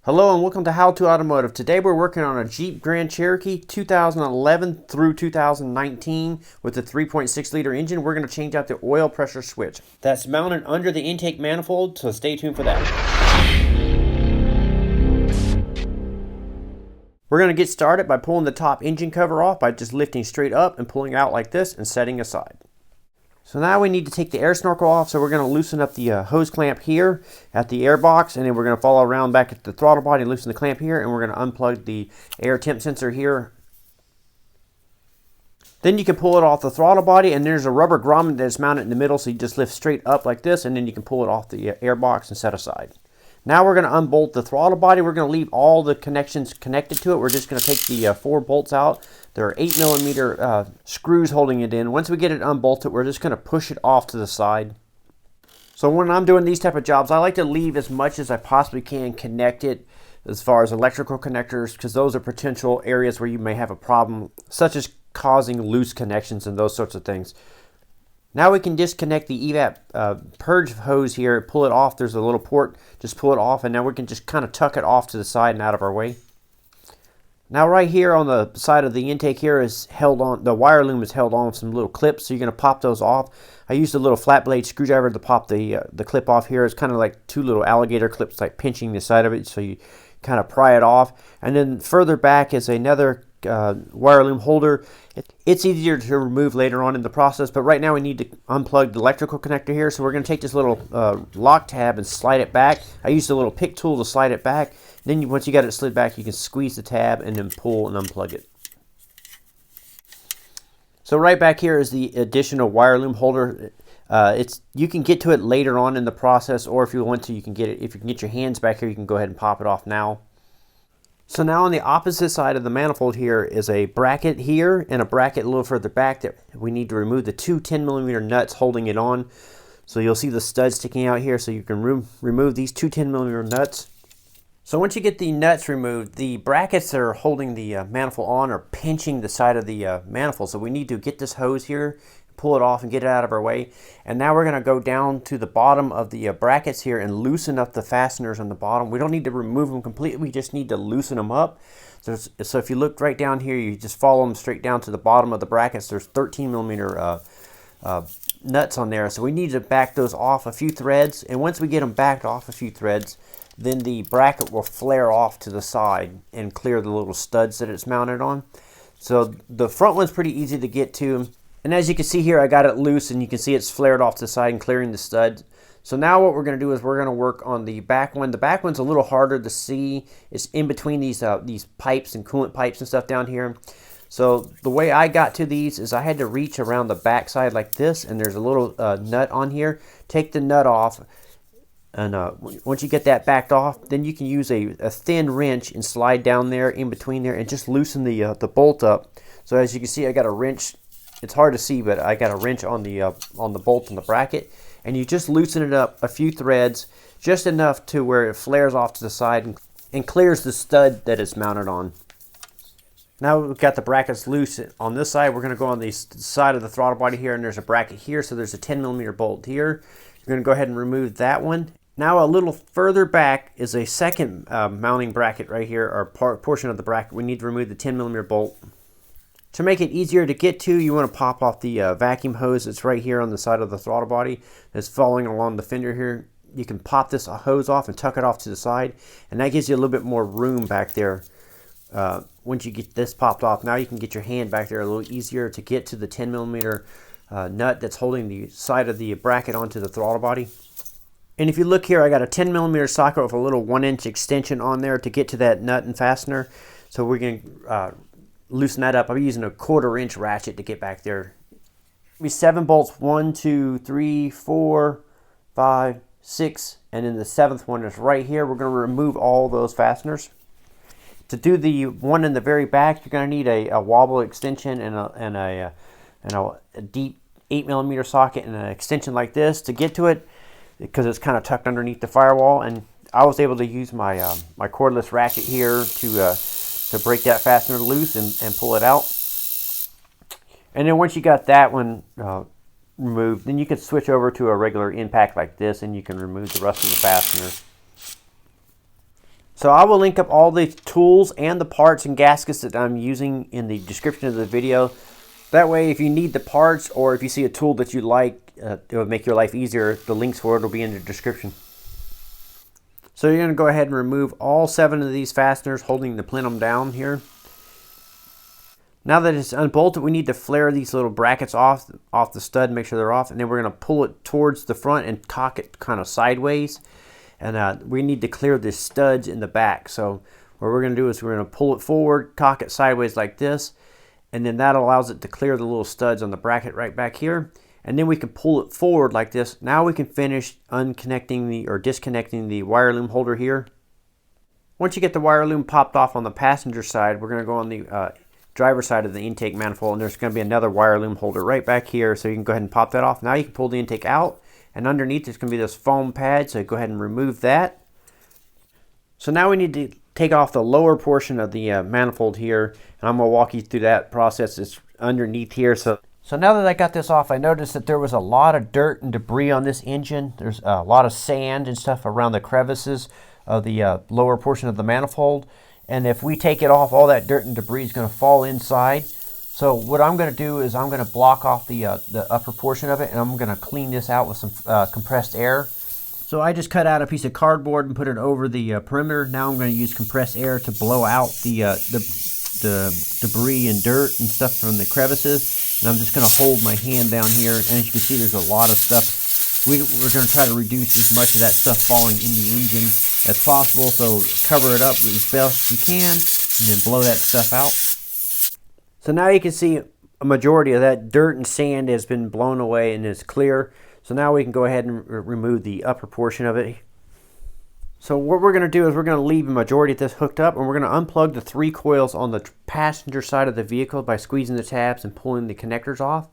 Hello and welcome to How to Automotive. Today we're working on a Jeep Grand Cherokee 2011 through 2019 with a 3.6 liter engine. We're going to change out the oil pressure switch. That's mounted under the intake manifold, so stay tuned for that. We're going to get started by pulling the top engine cover off by just lifting straight up and pulling out like this and setting aside. So now we need to take the air snorkel off, so we're going to loosen up the hose clamp here at the air box, and then we're going to follow around back at the throttle body and loosen the clamp here, and we're going to unplug the air temp sensor here. Then you can pull it off the throttle body, and there's a rubber grommet that's mounted in the middle, so you just lift straight up like this, and then you can pull it off the air box and set aside. Now we're going to unbolt the throttle body. We're going to leave all the connections connected to it. We're just going to take the 4 bolts out. There are 8mm screws holding it in. Once we get it unbolted, we're just going to push it off to the side. So when I'm doing these type of jobs, I like to leave as much as I possibly can connected as far as electrical connectors, because those are potential areas where you may have a problem, such as causing loose connections and those sorts of things. Now we can disconnect the evap purge hose here, pull it off. There's a little port, just pull it off, and now we can just kind of tuck it off to the side and out of our way. Now right here on the side of the intake here is held on, the wire loom is held on with some little clips, so you're going to pop those off. I used a little flat blade screwdriver to pop the clip off here. It's kind of like 2 little alligator clips, like pinching the side of it, so you kind of pry it off. And then further back is another wire loom holder. It's easier to remove later on in the process, but right now we need to unplug the electrical connector here. So we're going to take this little lock tab and slide it back. I used a little pick tool to slide it back. Then once you got it slid back, you can squeeze the tab and then pull and unplug it. So right back here is the additional wire loom holder. You can get to it later on in the process, or if you want to, you can get it. If you can get your hands back here, you can go ahead and pop it off now. So now on the opposite side of the manifold here is a bracket here and a bracket a little further back that we need to remove the 2 10mm nuts holding it on. So you'll see the studs sticking out here, so you can remove these 2 10mm nuts. So once you get the nuts removed, the brackets that are holding the manifold on are pinching the side of the manifold. So we need to get this hose here, pull it off and get it out of our way. And now we're going to go down to the bottom of the brackets here and loosen up the fasteners on the bottom. We don't need to remove them completely, we just need to loosen them up. So if you look right down here, you just follow them straight down to the bottom of the brackets. There's 13mm nuts on there, so we need to back those off a few threads. And once we get them backed off a few threads, then the bracket will flare off to the side and clear the little studs that it's mounted on. So the front one's pretty easy to get to. And as you can see here, I got it loose, and you can see it's flared off to the side and clearing the studs. So now what we're going to do is we're going to work on the back one. The back one's a little harder to see. It's in between these pipes and coolant pipes and stuff down here. So the way I got to these is I had to reach around the back side like this, and there's a little nut on here. Take the nut off, and once you get that backed off, then you can use a thin wrench and slide down there in between there and just loosen the bolt up. So as you can see, I got a wrench. It's hard to see, but I got a wrench on the bolt on the bracket, and you just loosen it up a few threads, just enough to where it flares off to the side and clears the stud that it's mounted on. Now we've got the brackets loose on this side. We're going to go on the side of the throttle body here, and there's a bracket here, so there's a 10mm bolt here. You're going to go ahead and remove that one. Now a little further back is a second mounting bracket right here, or portion of the bracket. We need to remove the 10mm bolt. To make it easier to get to, you want to pop off the vacuum hose that's right here on the side of the throttle body that's following along the fender here. You can pop this hose off and tuck it off to the side, and that gives you a little bit more room back there. Once you get this popped off, now you can get your hand back there a little easier to get to the 10mm nut that's holding the side of the bracket onto the throttle body. And if you look here, I got a 10mm socket with a little 1-inch extension on there to get to that nut and fastener. So we're going to loosen that up. I'm using a 1/4-inch ratchet to get back there. Be 7 bolts, 1, 2, 3, 4, 5, 6, and then the 7th one is right here. We're going to remove all those fasteners. To do the one in the very back, you're going to need a wobble extension and a deep 8mm socket and an extension like this to get to it, because it's kind of tucked underneath the firewall. And I was able to use my my cordless ratchet here to break that fastener loose and pull it out. And then once you got that one removed, then you can switch over to a regular impact like this, and you can remove the rest of the fasteners. So I will link up all the tools and the parts and gaskets that I'm using in the description of the video. That way, if you need the parts or if you see a tool that you like, it will make your life easier. The links for it will be in the description. So you're going to go ahead and remove all 7 of these fasteners holding the plenum down here. Now that it's unbolted, we need to flare these little brackets off the stud, make sure they're off, and then we're going to pull it towards the front and cock it kind of sideways. And we need to clear the studs in the back. So what we're going to do is we're going to pull it forward, cock it sideways like this, and then that allows it to clear the little studs on the bracket right back here. And then we can pull it forward like this. Now we can finish unconnecting or disconnecting the wire loom holder here. Once you get the wire loom popped off on the passenger side, we're going to go on the driver's side of the intake manifold, and there's going to be another wire loom holder right back here, so you can go ahead and pop that off. Now you can pull the intake out, and underneath there's going to be this foam pad, so go ahead and remove that. So now we need to take off the lower portion of the manifold here, and I'm going to walk you through that process. It's underneath here. So now that I got this off, I noticed that there was a lot of dirt and debris on this engine. There's a lot of sand and stuff around the crevices of the lower portion of the manifold. And if we take it off, all that dirt and debris is going to fall inside. So what I'm going to do is I'm going to block off the upper portion of it, and I'm going to clean this out with some compressed air. So I just cut out a piece of cardboard and put it over the perimeter. Now I'm going to use compressed air to blow out the debris and dirt and stuff from the crevices. And I'm just going to hold my hand down here. And as you can see, there's a lot of stuff. We're going to try to reduce as much of that stuff falling in the engine as possible. So cover it up as best you can and then blow that stuff out. So now you can see a majority of that dirt and sand has been blown away and is clear. So now we can go ahead and remove the upper portion of it. So what we're going to do is we're going to leave a majority of this hooked up, and we're going to unplug the 3 coils on the passenger side of the vehicle by squeezing the tabs and pulling the connectors off.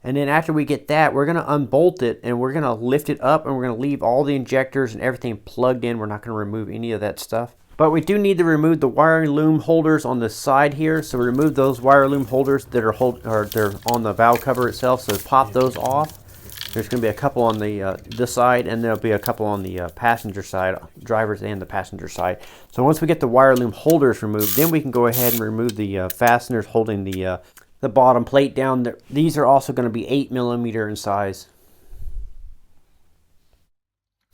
And then after we get that, we're going to unbolt it, and we're going to lift it up, and we're going to leave all the injectors and everything plugged in. We're not going to remove any of that stuff. But we do need to remove the wire loom holders on the side here. So remove those wire loom holders that are they're on the valve cover itself. So pop those off. There's going to be a couple on the this side, and there'll be a couple on the passenger side, drivers and the passenger side. So once we get the wire loom holders removed, then we can go ahead and remove the fasteners holding the bottom plate down. These are also going to be 8mm in size.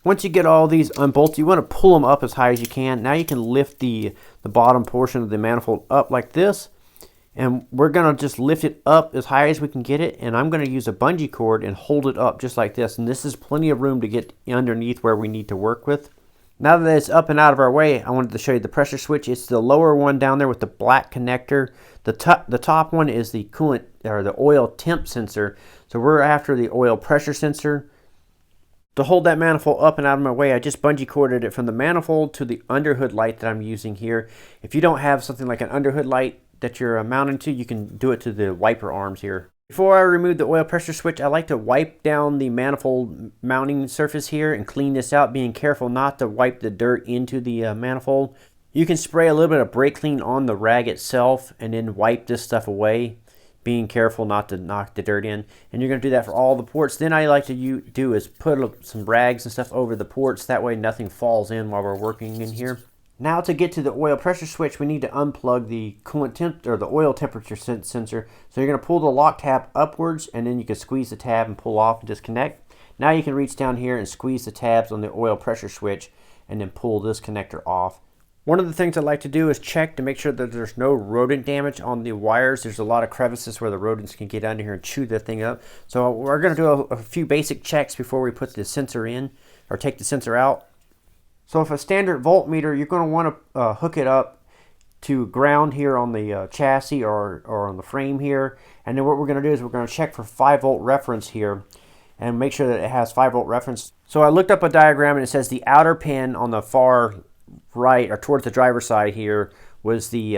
Once you get all these unbolted, you want to pull them up as high as you can. Now you can lift the bottom portion of the manifold up like this. And we're going to just lift it up as high as we can get it. And I'm going to use a bungee cord and hold it up just like this. And this is plenty of room to get underneath where we need to work with. Now that it's up and out of our way, I wanted to show you the pressure switch. It's the lower one down there with the black connector. The top one is the coolant or the oil temp sensor. So we're after the oil pressure sensor. To hold that manifold up and out of my way, I just bungee corded it from the manifold to the underhood light that I'm using here. If you don't have something like an underhood light that you're mounting to, you can do it to the wiper arms here. Before I remove the oil pressure switch, I like to wipe down the manifold mounting surface here and clean this out, being careful not to wipe the dirt into the manifold. You can spray a little bit of brake clean on the rag itself and then wipe this stuff away, being careful not to knock the dirt in. And you're going to do that for all the ports. Then I like to do is put some rags and stuff over the ports. That way nothing falls in while we're working in here. Now to get to the oil pressure switch, we need to unplug the coolant temp or the oil temperature sensor. So you're going to pull the lock tab upwards, and then you can squeeze the tab and pull off and disconnect. Now you can reach down here and squeeze the tabs on the oil pressure switch and then pull this connector off. One of the things I like to do is check to make sure that there's no rodent damage on the wires. There's a lot of crevices where the rodents can get under here and chew the thing up. So we're going to do a few basic checks before we put the sensor in or take the sensor out. So if a standard voltmeter, you're going to want to hook it up to ground here on the chassis or on the frame here. And then what we're going to do is we're going to check for 5-volt reference here and make sure that it has 5-volt reference. So I looked up a diagram and it says the outer pin on the far right or towards the driver's side here was the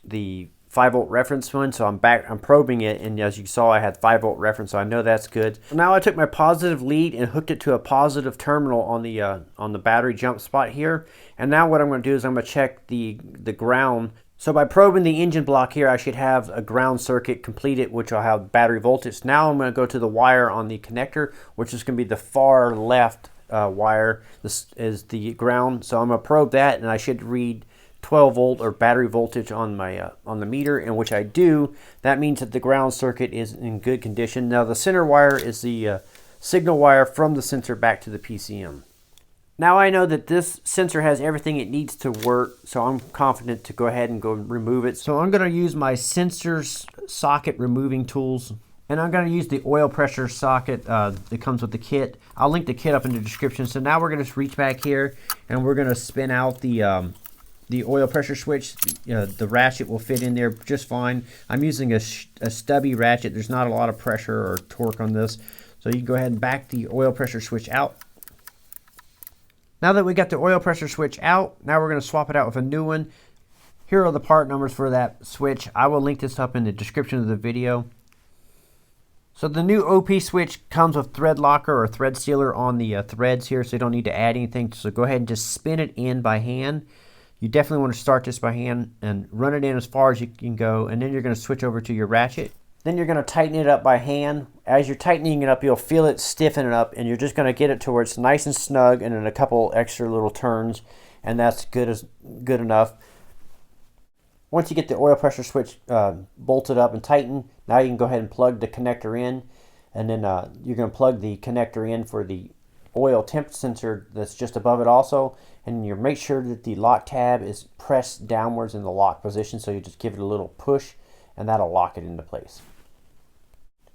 5-volt reference one. So I'm probing it, and as you saw, I had 5-volt reference, so I know that's good. Now I took my positive lead and hooked it to a positive terminal on the battery jump spot here. And now what I'm going to do is I'm going to check the ground. So by probing the engine block here, I should have a ground circuit completed, which will have battery voltage. Now I'm going to go to the wire on the connector, which is going to be the far left wire. This is the ground, so I'm going to probe that, and I should read 12 volt or battery voltage on my on the meter, in which I do. That means that the ground circuit is in good condition. Now the center wire is the signal wire from the sensor back to the PCM. Now I know that this sensor has everything it needs to work, so I'm confident to go ahead and go remove it. So I'm going to use my sensors socket removing tools, and I'm going to use the oil pressure socket that comes with the kit. I'll link the kit up in the description. So now we're going to reach back here, and we're going to spin out the oil pressure switch. The ratchet will fit in there just fine. I'm using a stubby ratchet. There's not a lot of pressure or torque on this. So you can go ahead and back the oil pressure switch out. Now that we got the oil pressure switch out, now we're going to swap it out with a new one. Here are the part numbers for that switch. I will link this up in the description of the video. So the new OP switch comes with thread locker or thread sealer on the threads here, so you don't need to add anything. So go ahead and just spin it in by hand. You definitely want to start this by hand and run it in as far as you can go, and then you're going to switch over to your ratchet. Then you're going to tighten it up by hand. As you're tightening it up, you'll feel it stiffen it up, and you're just going to get it to where it's nice and snug, and then a couple extra little turns, and that's good enough. Once you get the oil pressure switch bolted up and tightened, now you can go ahead and plug the connector in, and then you're going to plug the connector in for the oil temp sensor that's just above it also, and you make sure that the lock tab is pressed downwards in the lock position, so you just give it a little push, and that'll lock it into place.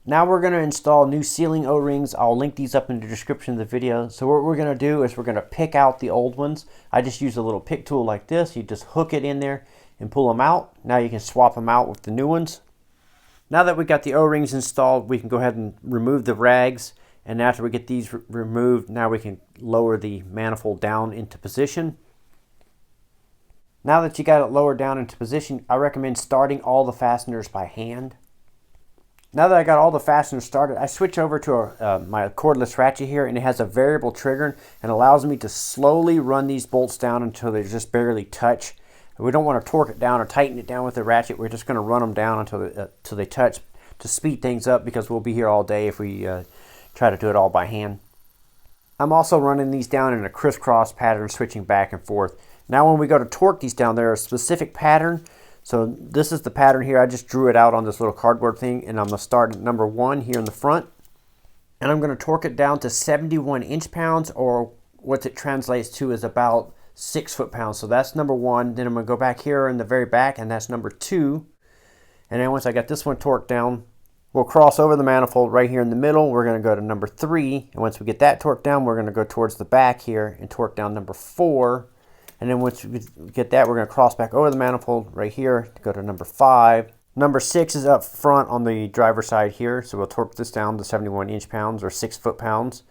Now we're going to install new sealing O-rings. I'll link these up in the description of the video. So what we're going to do is we're going to pick out the old ones. I just use a little pick tool like this. You just hook it in there and pull them out. Now you can swap them out with the new ones. Now that we got the O-rings installed, we can go ahead and remove the rags. And after we get these removed, now we can lower the manifold down into position. Now that you got it lowered down into position, I recommend starting all the fasteners by hand. Now that I got all the fasteners started, I switch over to my cordless ratchet here, and it has a variable trigger and allows me to slowly run these bolts down until they just barely touch. We don't want to torque it down or tighten it down with the ratchet. We're just going to run them down until they touch to speed things up, because we'll be here all day if we try to do it all by hand. I'm also running these down in a crisscross pattern, switching back and forth. Now when we go to torque these down, they're a specific pattern. So this is the pattern here. I just drew it out on this little cardboard thing, and I'm going to start at number 1 here in the front. And I'm going to torque it down to 71 inch-pounds, or what it translates to is about 6 foot-pounds. So that's number 1. Then I'm going to go back here in the very back, and that's number 2. And then once I got this one torqued down, we'll cross over the manifold right here in the middle. We're going to go to number 3. And once we get that torqued down, we're going to go towards the back here and torque down number 4. And then once we get that, we're going to cross back over the manifold right here to go to number 5. Number 6 is up front on the driver's side here. So we'll torque this down to 71 inch-pounds or 6 foot-pounds.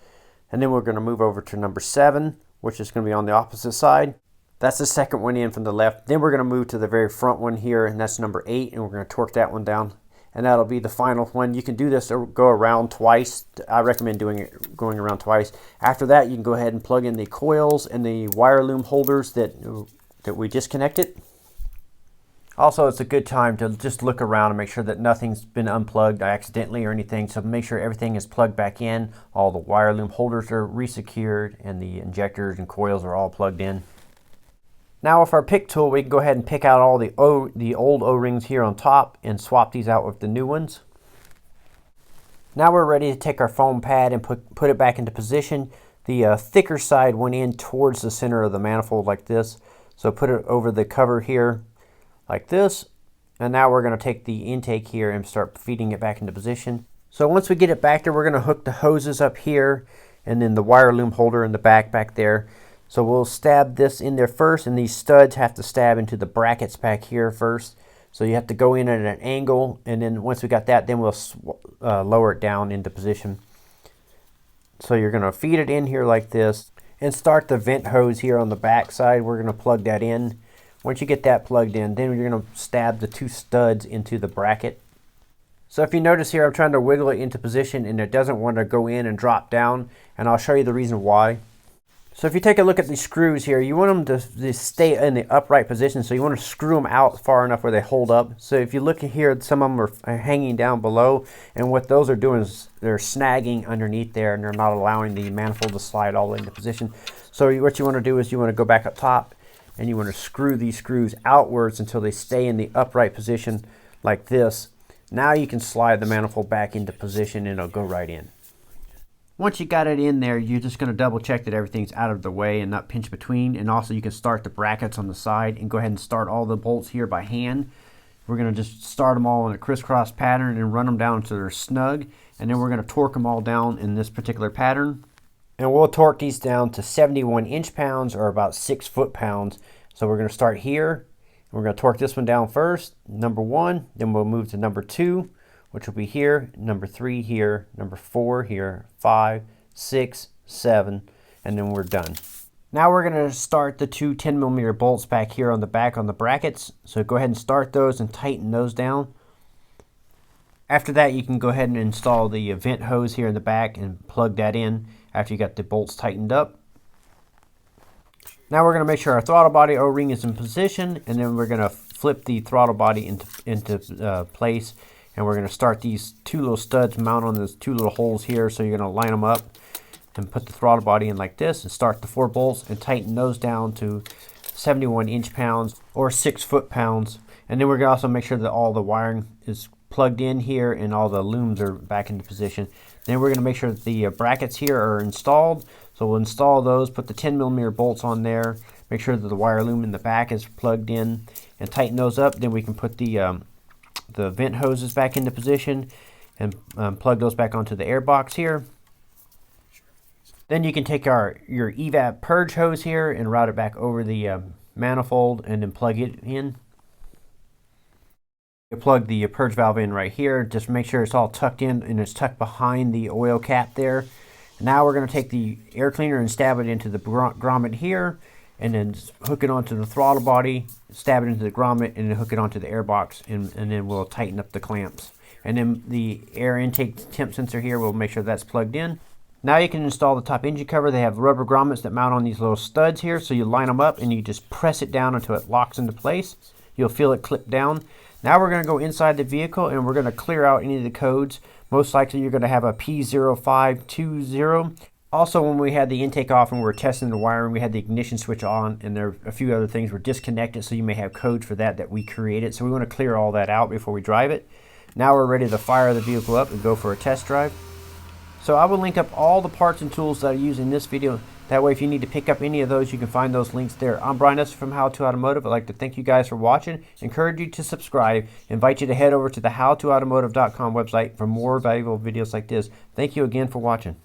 And then we're going to move over to number 7, which is going to be on the opposite side. That's the second one in from the left. Then we're going to move to the very front one here, and that's number 8. And we're going to torque that one down. And that'll be the final one. You can do this or go around twice. I recommend going around twice. After that, you can go ahead and plug in the coils and the wire loom holders that we disconnected. Also, it's a good time to just look around and make sure that nothing's been unplugged accidentally or anything. So make sure everything is plugged back in. All the wire loom holders are resecured, and the injectors and coils are all plugged in. Now with our pick tool, we can go ahead and pick out all the old O-rings here on top and swap these out with the new ones. Now we're ready to take our foam pad and put it back into position. The thicker side went in towards the center of the manifold like this. So put it over the cover here like this. And now we're going to take the intake here and start feeding it back into position. So once we get it back there, we're going to hook the hoses up here, and then the wire loom holder in the back there. So we'll stab this in there first, and these studs have to stab into the brackets back here first. So you have to go in at an angle, and then once we got that, then we'll lower it down into position. So you're going to feed it in here like this, and start the vent hose here on the back side. We're going to plug that in. Once you get that plugged in, then you're going to stab the 2 studs into the bracket. So if you notice here, I'm trying to wiggle it into position, and it doesn't want to go in and drop down, and I'll show you the reason why. So if you take a look at these screws here, you want them to stay in the upright position, so you want to screw them out far enough where they hold up. So if you look at here, some of them are hanging down below, and what those are doing is they're snagging underneath there, and they're not allowing the manifold to slide all into position. So what you want to do is you want to go back up top, and you want to screw these screws outwards until they stay in the upright position like this. Now you can slide the manifold back into position, and it'll go right in. Once you got it in there, you're just going to double check that everything's out of the way and not pinch between. And also you can start the brackets on the side and go ahead and start all the bolts here by hand. We're going to just start them all in a crisscross pattern and run them down until they're snug. And then we're going to torque them all down in this particular pattern. And we'll torque these down to 71 inch-pounds or about 6 foot-pounds. So we're going to start here. We're going to torque this one down first, number 1. Then we'll move to number 2. Which will be here, number 3 here, number 4 here, 5, 6, 7, and then we're done. Now we're going to start the two 10mm bolts back here on the back on the brackets. So go ahead and start those and tighten those down. After that, you can go ahead and install the vent hose here in the back and plug that in after you got the bolts tightened up. Now we're going to make sure our throttle body O-ring is in position, and then we're going to flip the throttle body into place. And we're going to start these two little studs mount on those two little holes here. So you're going to line them up and put the throttle body in like this and start the 4 bolts and tighten those down to 71 inch-pounds or 6 foot-pounds. And then we're going to also make sure that all the wiring is plugged in here and all the looms are back into position. Then we're going to make sure that the brackets here are installed. So we'll install those, put the 10mm bolts on there, make sure that the wire loom in the back is plugged in and tighten those up. Then we can put the vent hoses back into position and plug those back onto the air box here. Then you can take your evap purge hose here and route it back over the manifold and then plug it in. You plug the purge valve in right here. Just make sure it's all tucked in and it's tucked behind the oil cap there. Now we're going to take the air cleaner and stab it into the grommet here, and then hook it onto the throttle body, stab it into the grommet, and then hook it onto the air box, and then we'll tighten up the clamps. And then the air intake temp sensor here, we'll make sure that's plugged in. Now you can install the top engine cover. They have rubber grommets that mount on these little studs here, so you line them up and you just press it down until it locks into place. You'll feel it clip down. Now we're going to go inside the vehicle and we're going to clear out any of the codes. Most likely you're going to have a P0520. Also, when we had the intake off and we were testing the wiring, we had the ignition switch on, and there a few other things were disconnected, so you may have codes for that we created. So we want to clear all that out before we drive it. Now we're ready to fire the vehicle up and go for a test drive. So I will link up all the parts and tools that I use in this video. That way, if you need to pick up any of those, you can find those links there. I'm Brian Eslick from How To Automotive. I'd like to thank you guys for watching, encourage you to subscribe, invite you to head over to the howtoautomotive.com website for more valuable videos like this. Thank you again for watching.